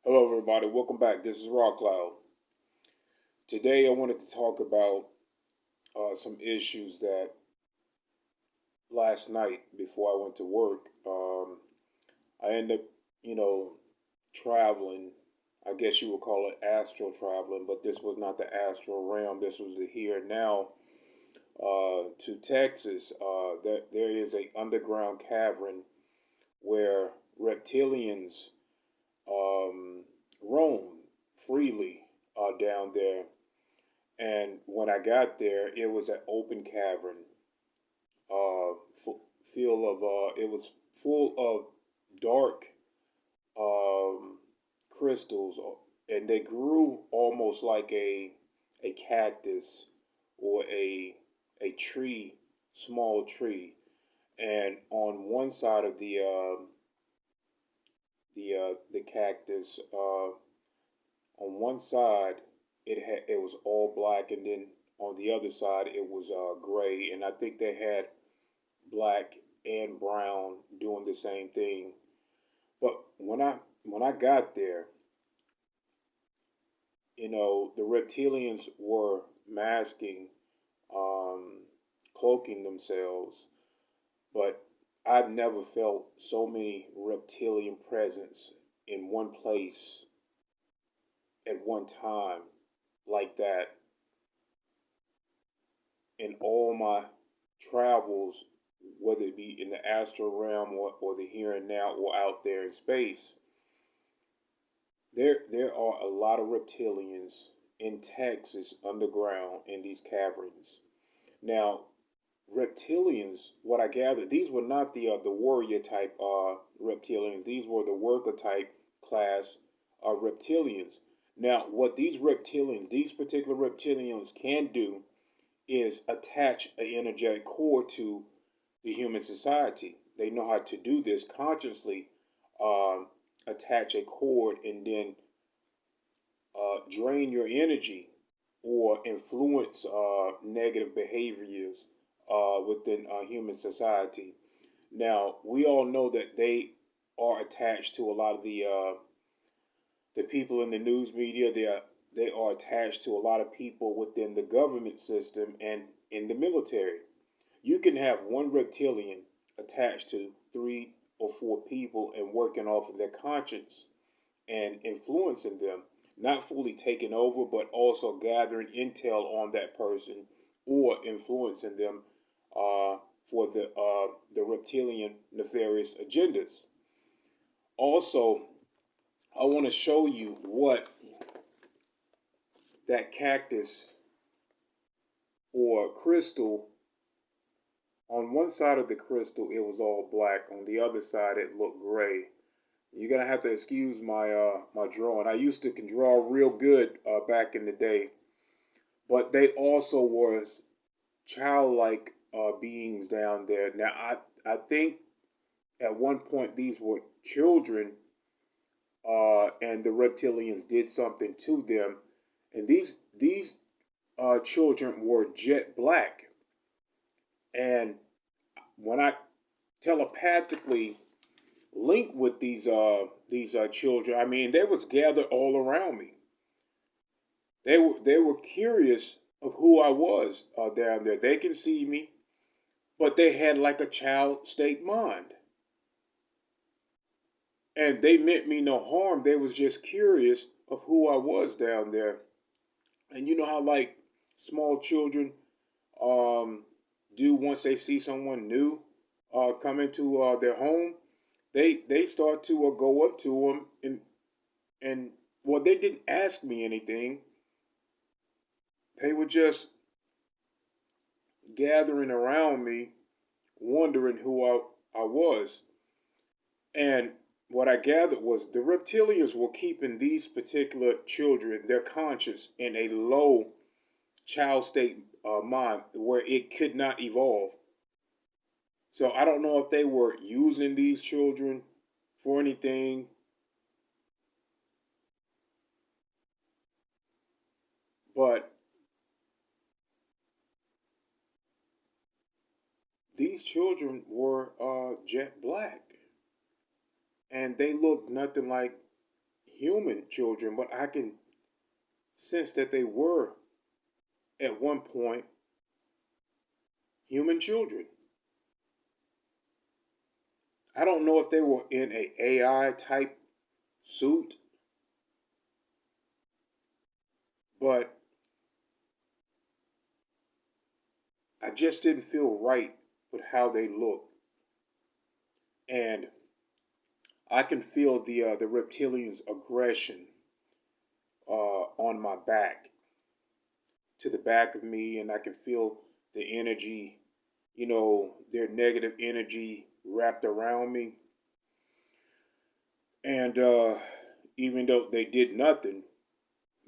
Hello, everybody. Welcome back. This is Rock Cloud. Today, I wanted to talk about some issues that last night before I went to work, I ended up, you know, traveling. I guess you would call it astral traveling, but this was not the astral realm. This was the here and now to Texas. There is a underground cavern where reptilians roam freely down there. And when I got there, it was an open cavern, full of it was full of dark um, crystals, and they grew almost like a cactus or a tree, small tree. And on one side of the cactus, on one side it was all black, and then on the other side it was gray. And I think they had black and brown doing the same thing. But when I got there, the reptilians were masking, um, cloaking themselves. But I've never felt so many reptilian presence in one place at one time like that in all my travels, whether it be in the astral realm or the here and now or out there in space. There are a lot of reptilians in Texas underground in these caverns. Now, reptilians, what I gather, these were not the warrior type reptilians. These were the worker type class reptilians. Now, what these particular reptilians can do is attach an energetic core to the human society. They know how to do this consciously, um, attach a cord and then drain your energy or influence negative behaviors within human society. Now, we all know that they are attached to a lot of the people in the news media. They are attached to a lot of people within the government system and in the military. You can have one reptilian attached to three or four people and working off of their conscience and influencing them, not fully taking over, but also gathering intel on that person or influencing them for the reptilian nefarious agendas. Also, I want to show you what that cactus or crystal. On one side of the crystal, it was all black. On the other side, it looked gray. You're gonna have to excuse my drawing. I used to can draw real good back in the day, but they also was childlike beings down there. Now I think at one point these were children, and the reptilians did something to them, and these children were jet black. And when I telepathically linked with these children, I mean, they was gathered all around me. They were curious of who I was down there. They can see me, but they had like a child state mind, and they meant me no harm. They was just curious of who I was down there. And you know how like small children um, do once they see someone new come into their home, they start to go up to them and well, they didn't ask me anything. They were just gathering around me, wondering who I was. And what I gathered was the reptilians were keeping these particular children, their conscience, in a low child state mind where it could not evolve. So I don't know if they were using these children for anything, but these children were jet black, and they looked nothing like human children, but I can sense that they were at one point human children. I don't know if they were in a AI type suit, but I just didn't feel right with how they looked, and I can feel the reptilians' aggression on my back, to the back of me, and I can feel the energy, their negative energy wrapped around me. And even though they did nothing,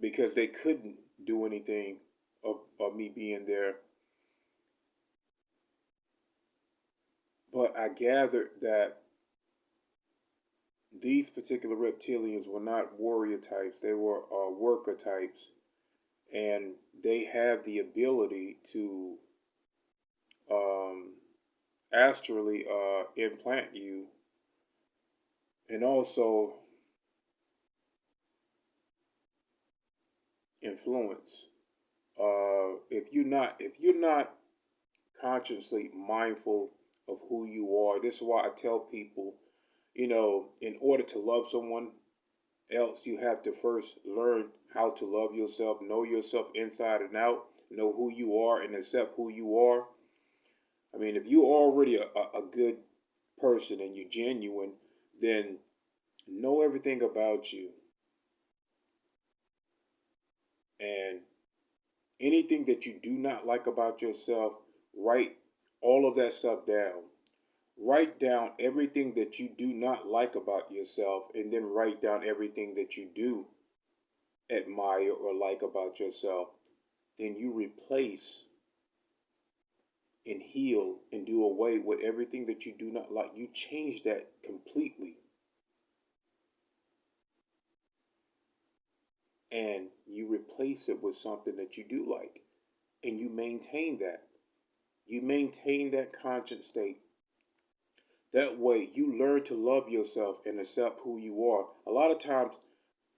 because they couldn't do anything of me being there, but I gathered that these particular reptilians were not warrior types, they were worker types, and they have the ability to um, astrally implant you, and also influence. If you're not consciously mindful of who you are, this is why I tell people, in order to love someone else, you have to first learn how to love yourself, know yourself inside and out, know who you are, and accept who you are. I mean, if you're already a good person and you're genuine, then know everything about you. And anything that you do not like about yourself, write all of that stuff down. Write down everything that you do not like about yourself, and then write down everything that you do admire or like about yourself. Then you replace and heal and do away with everything that you do not like. You change that completely. And you replace it with something that you do like. And you maintain that. You maintain that conscious state. That way, you learn to love yourself and accept who you are. A lot of times,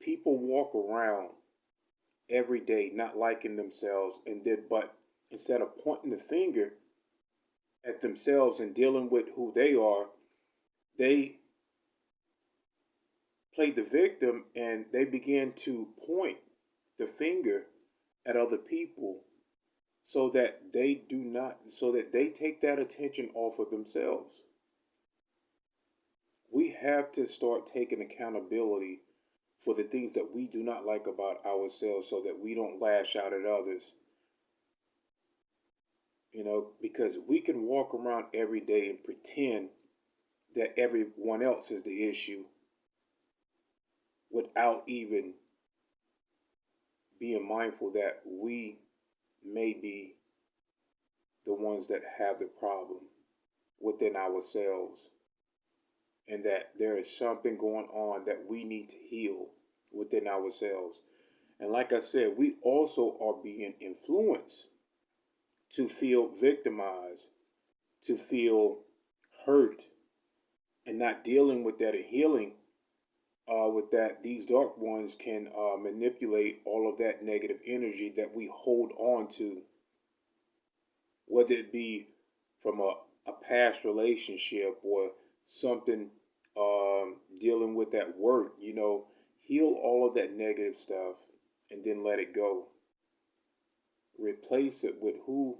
people walk around every day not liking themselves, and then, but instead of pointing the finger at themselves and dealing with who they are, they play the victim and they begin to point the finger at other people so that they take that attention off of themselves. We have to start taking accountability for the things that we do not like about ourselves so that we don't lash out at others. Because we can walk around every day and pretend that everyone else is the issue without even being mindful that we may be the ones that have the problem within ourselves, and that there is something going on that we need to heal within ourselves. And like I said, we also are being influenced to feel victimized, to feel hurt, and not dealing with that and healing with that. These dark ones can manipulate all of that negative energy that we hold on to, whether it be from a past relationship or something dealing with that work. Heal all of that negative stuff and then let it go. Replace it with who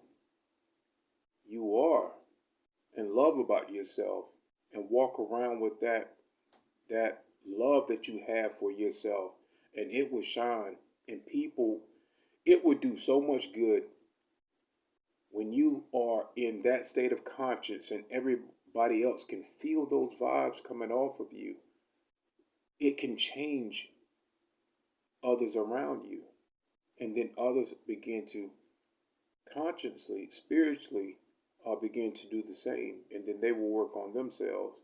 you are and love about yourself, and walk around with that love that you have for yourself, and it will shine, and people, it would do so much good when you are in that state of conscience and everybody else can feel those vibes coming off of you. It can change others around you, and then others begin to consciously, spiritually, begin to do the same, and then they will work on themselves.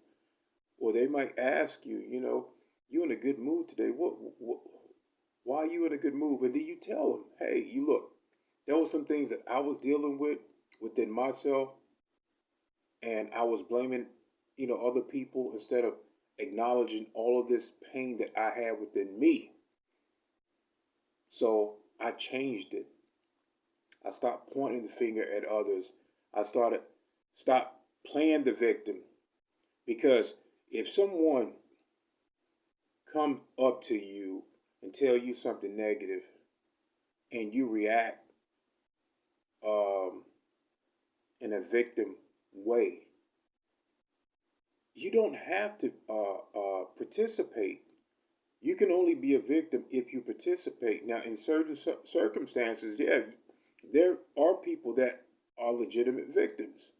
Or they might ask you, you in a good mood today. What why are you in a good mood? And then you tell them, hey, you look, there were some things that I was dealing with within myself, and I was blaming, other people instead of acknowledging all of this pain that I had within me. So I changed it. I stopped pointing the finger at others. I started stop playing the victim, because if someone come up to you and tell you something negative and you react um, in a victim way, you don't have to participate. You can only be a victim if you participate. Now, in certain circumstances, yeah, there are people that are legitimate victims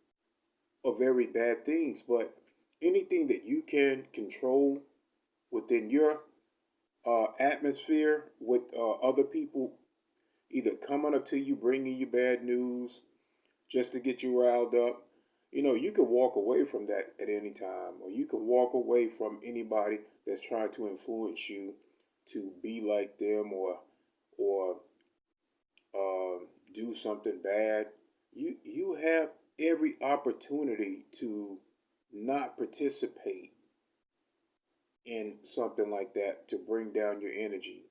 of very bad things, but anything that you can control within your atmosphere with other people either coming up to you, bringing you bad news just to get you riled up. You know, you can walk away from that at any time, or you can walk away from anybody that's trying to influence you to be like them, or do something bad. You have every opportunity to not participate in something like that to bring down your energy.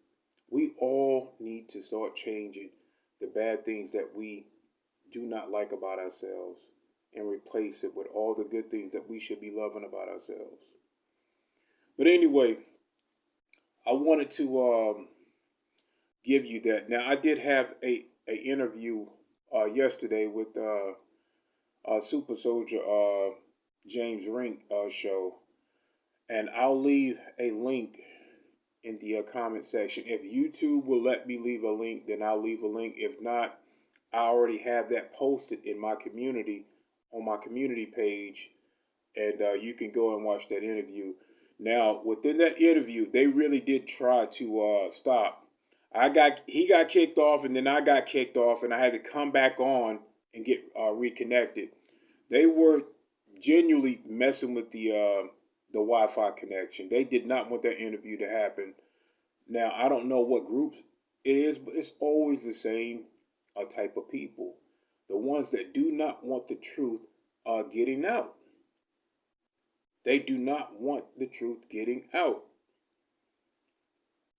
We all need to start changing the bad things that we do not like about ourselves and replace it with all the good things that we should be loving about ourselves. But anyway, I wanted to give you that. Now, I did have a interview yesterday with Super Soldier James Rink show, and I'll leave a link in the comment section. If YouTube will let me leave a link, then I'll leave a link. If not, I already have that posted in my community, on my community page, and you can go and watch that interview. Now, within that interview, they really did try to stop. He got kicked off, and then I got kicked off, and I had to come back on and get reconnected. They were genuinely messing with the Wi-Fi connection. They did not want that interview to happen. Now, I don't know what groups it is, but it's always the same type of people. The ones that do not want the truth getting out. They do not want the truth getting out.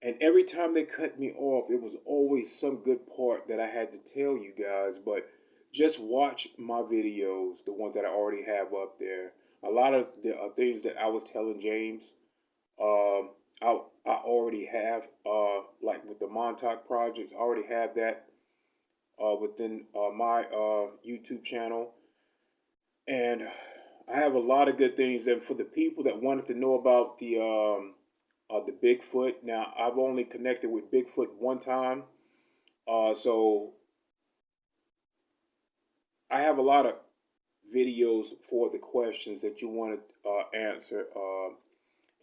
And every time they cut me off, it was always some good part that I had to tell you guys. But just watch my videos, the ones that I already have up there. A lot of the things that I was telling James, um, I already have, like with the Montauk projects, I already have that within my YouTube channel. And I have a lot of good things. And for the people that wanted to know about the Bigfoot, now I've only connected with Bigfoot one time, so I have a lot of videos for the questions that you want to answer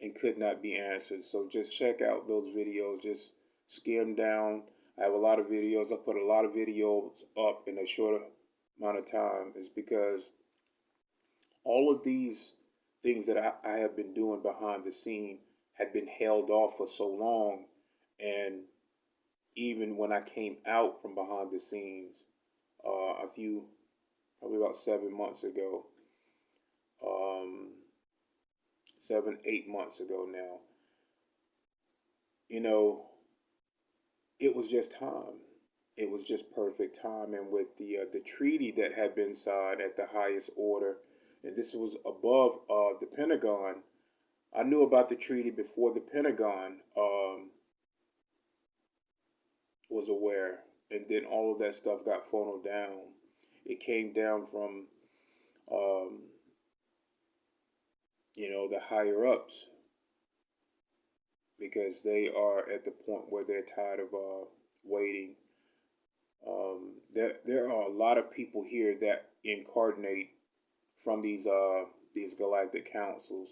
and could not be answered. So just check out those videos. Just skim down. I have a lot of videos. I put a lot of videos up in a short amount of time. Is because all of these things that I have been doing behind the scene had been held off for so long. And even when I came out from behind the scenes probably about 7 months ago, 7, 8 months ago now, you know, it was just time. It was just perfect time. And with the treaty that had been signed at the highest order, and this was above the Pentagon. I knew about the treaty before the Pentagon was aware, and then all of that stuff got funneled down. It came down from, um, the higher ups, because they are at the point where they're tired of waiting. There are a lot of people here that incarnate from these galactic councils,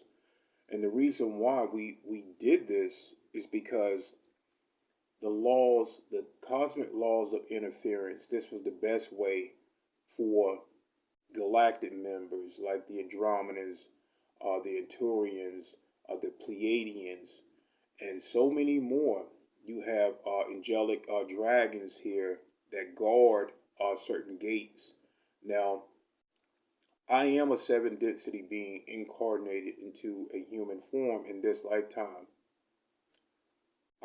and the reason why we did this is because the cosmic laws of interference. This was the best way for galactic members like the Andromedans, the Anturians, the Pleiadians, and so many more. You have angelic dragons here that guard certain gates. Now, I am a seven density being incarnated into a human form in this lifetime.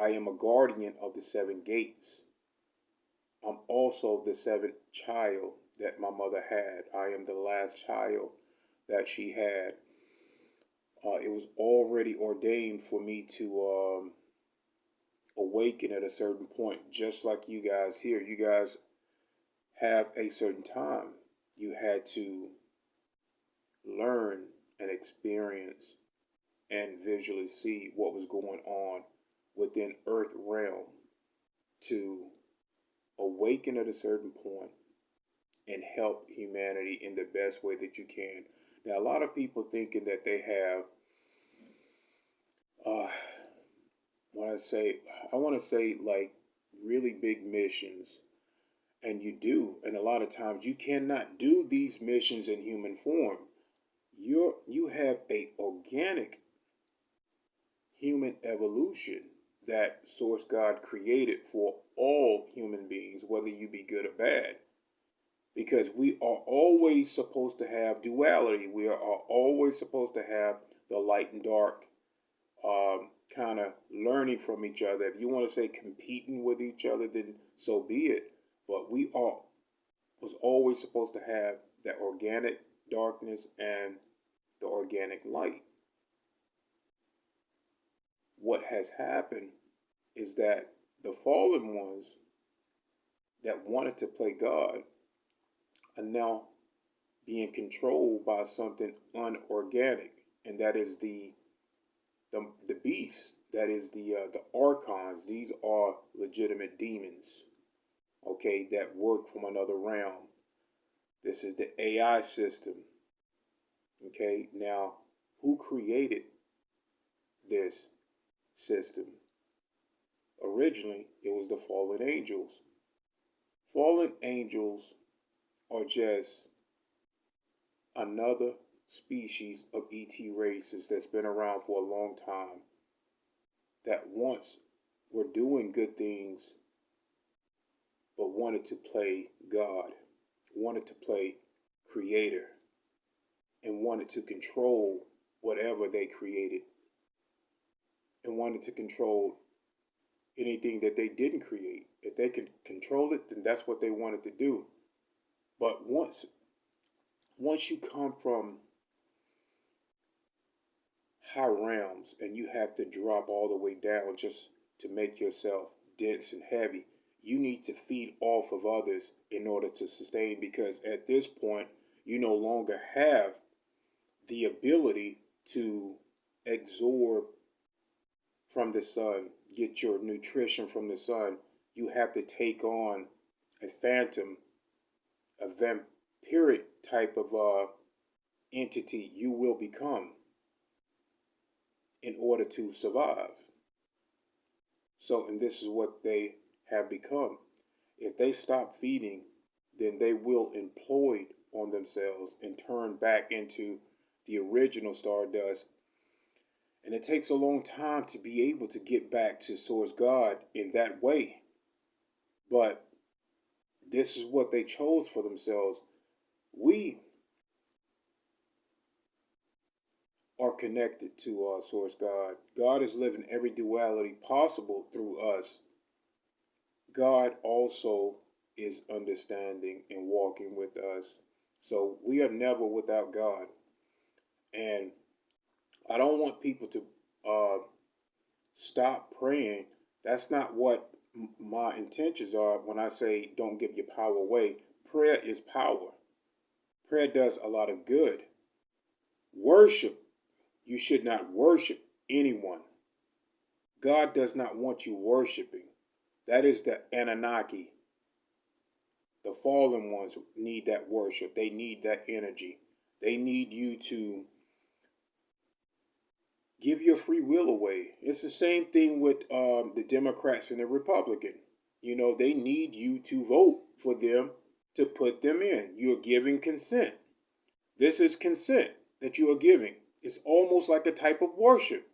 I am a guardian of the seven gates. I'm also the seventh child that my mother had. I am the last child that she had. It was already ordained for me to awaken at a certain point, just like you guys here. You guys have a certain time. You had to learn and experience and visually see what was going on within Earth realm to awaken at a certain point and help humanity in the best way that you can. Now, a lot of people thinking that they have, uh, I want to say like really big missions, and you do. And a lot of times you cannot do these missions in human form. You have a organic human evolution that Source God created for all human beings, whether you be good or bad. Because we are always supposed to have duality. We are always supposed to have the light and dark kind of learning from each other. If you want to say competing with each other, then so be it. But we are was always supposed to have that organic darkness and the organic light. What has happened is that the fallen ones that wanted to play God are now being controlled by something unorganic, and that is the beast. That is the archons. These are legitimate demons, okay, that work from another realm. This is the AI system. Okay, now who created this system? Originally, it was the fallen angels. Fallen angels are just another species of ET races that's been around for a long time that once were doing good things but wanted to play God, wanted to play Creator, and wanted to control whatever they created, and wanted to control anything that they didn't create. If they could control it, then that's what they wanted to do. But once you come from high realms and you have to drop all the way down just to make yourself dense and heavy, you need to feed off of others in order to sustain, because at this point you no longer have the ability to absorb from the sun, get your nutrition from the sun. You have to take on a phantom, a vampiric type of entity you will become in order to survive. So, and this is what they have become. If they stop feeding, then they will implode on themselves and turn back into the original Stardust. And it takes a long time to be able to get back to Source God in that way. But this is what they chose for themselves. We are connected to Source God. God is living every duality possible through us. God also is understanding and walking with us. So we are never without God. And I don't want people to stop praying. That's not what my intentions are when I say don't give your power away. Prayer is power. Prayer does a lot of good. Worship, you should not worship anyone. God does not want you worshiping. That is the Anunnaki. The fallen ones need that worship. They need that energy. They need you to give your free will away. It's the same thing with the Democrats and the Republican. You know, they need you to vote for them to put them in. You're giving consent. This is consent that you are giving. It's almost like a type of worship.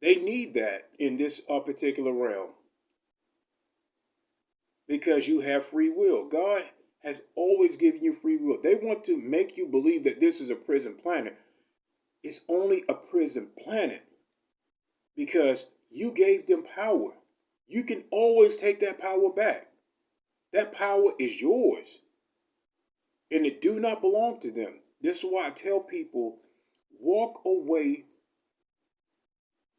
They need that in this particular realm because you have free will. God has always given you free will. They want to make you believe that this is a prison planet. It's only a prison planet because you gave them power. You can always take that power back. That power is yours. And it do not belong to them. This is why I tell people, walk away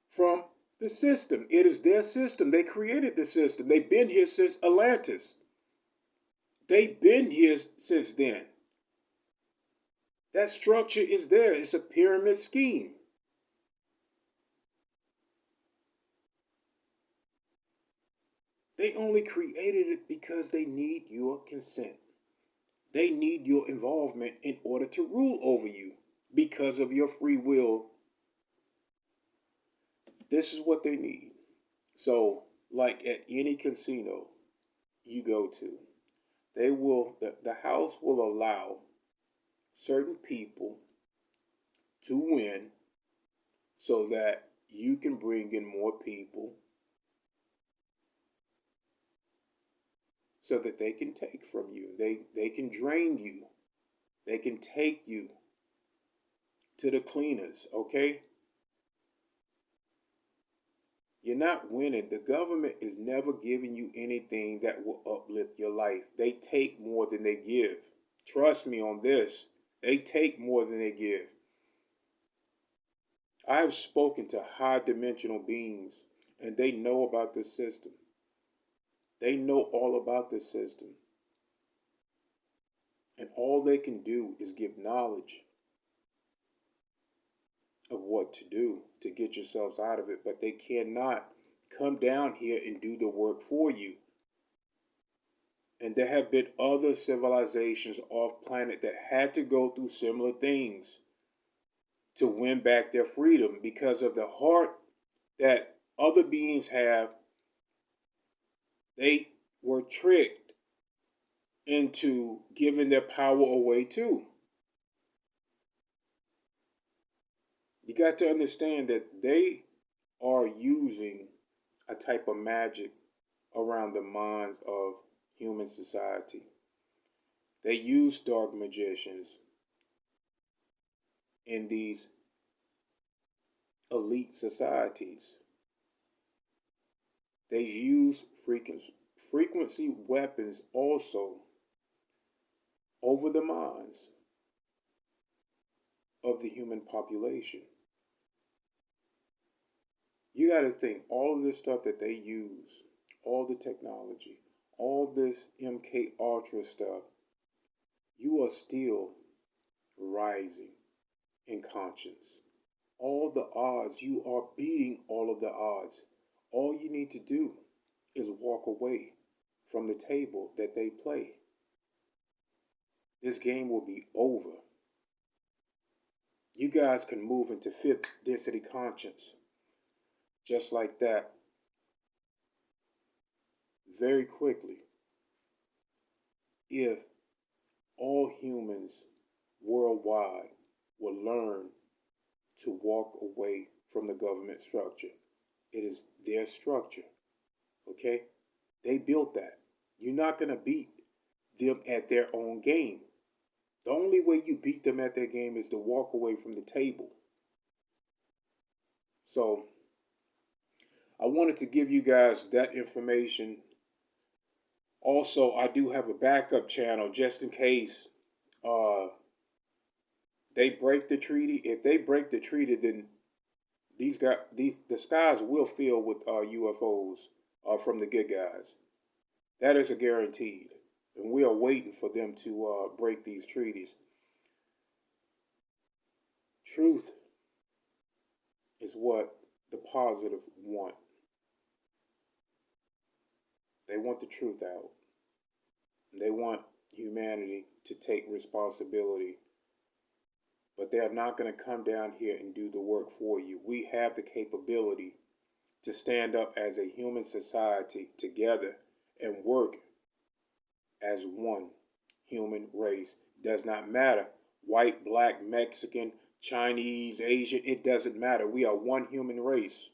from the system. It is their system. They created the system. They've been here since Atlantis. They've been here since then. That structure is there. It's a pyramid scheme. They only created it because they need your consent. They need your involvement in order to rule over you because of your free will. This is what they need. So, like at any casino you go to, the house will allow certain people to win so that you can bring in more people so that they can take from you. They can drain you. They can take you to the cleaners, okay? You're not winning. The government is never giving you anything that will uplift your life. They take more than they give. Trust me on this. They take more than they give. I have spoken to high dimensional beings, and they know about this system. They know all about this system. And all they can do is give knowledge of what to do to get yourselves out of it. But they cannot come down here and do the work for you. And there have been other civilizations off planet that had to go through similar things to win back their freedom because of the heart that other beings have. They were tricked into giving their power away too. You got to understand that they are using a type of magic around the minds of human society. They use dark magicians in these elite societies. They use frequency weapons also over the minds of the human population. You got to think all of this stuff that they use, all the technology, all this MK Ultra stuff, you are still rising in conscience. All the odds, you are beating all of the odds. All you need to do is walk away from the table that they play. This game will be over. You guys can move into fifth density conscience just like that very quickly if all humans worldwide will learn to walk away from the government structure. It is their structure, okay? They built that. You're not going to beat them at their own game. The only way you beat them at their game is to walk away from the table. So, I wanted to give you guys that information. Also, I do have a backup channel just in case they break the treaty. If they break the treaty, then the skies will fill with UFOs from the good guys. That is a guaranteed, and we are waiting for them to break these treaties. Truth is what the positive want. They want the truth out. They want humanity to take responsibility. But they are not going to come down here and do the work for you. We have the capability to stand up as a human society together and work as one human race. Does not matter. White, black, Mexican, Chinese, Asian, it doesn't matter. We are one human race.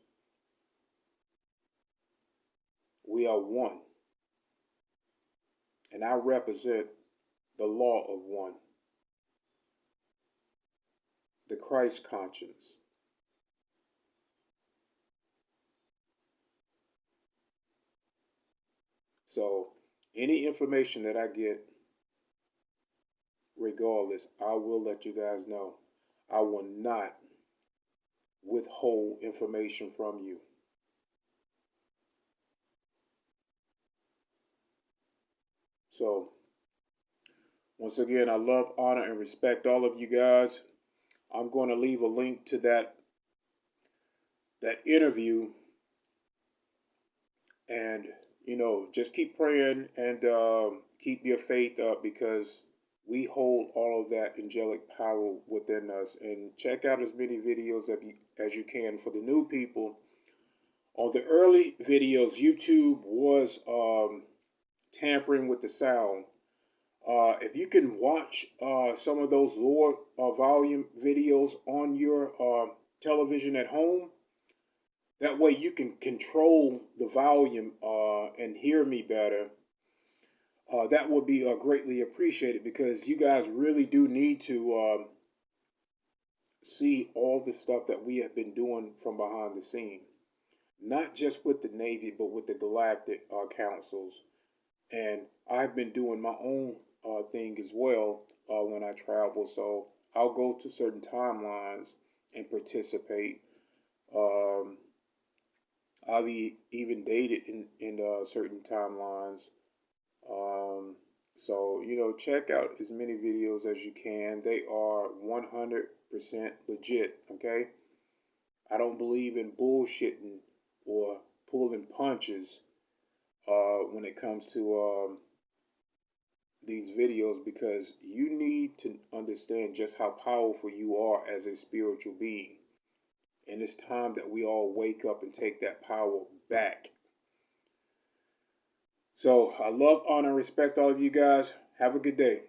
We are one. And I represent the law of one, the Christ conscience. So any information that I get, regardless, I will let you guys know. I will not withhold information from you. So once again, I love, honor, and respect all of you guys. I'm going to leave a link to that interview, and just keep praying and keep your faith up, because we hold all of that angelic power within us. And check out as many videos as you can. For the new people, on the early videos, YouTube was tampering with the sound. If you can watch some of those lower volume videos on your television at home, that way you can control the volume and hear me better. That would be greatly appreciated, because you guys really do need to see all the stuff that we have been doing from behind the scene. Not just with the Navy, but with the galactic councils. And I've been doing my own thing as well when I travel. So I'll go to certain timelines and participate. Um, I've even dated in certain timelines. So, check out as many videos as you can. They are 100% legit, okay? I don't believe in bullshitting or pulling punches when it comes to these videos, because you need to understand just how powerful you are as a spiritual being. And it's time that we all wake up and take that power back. So I love, honor, and respect all of you guys. Have a good day.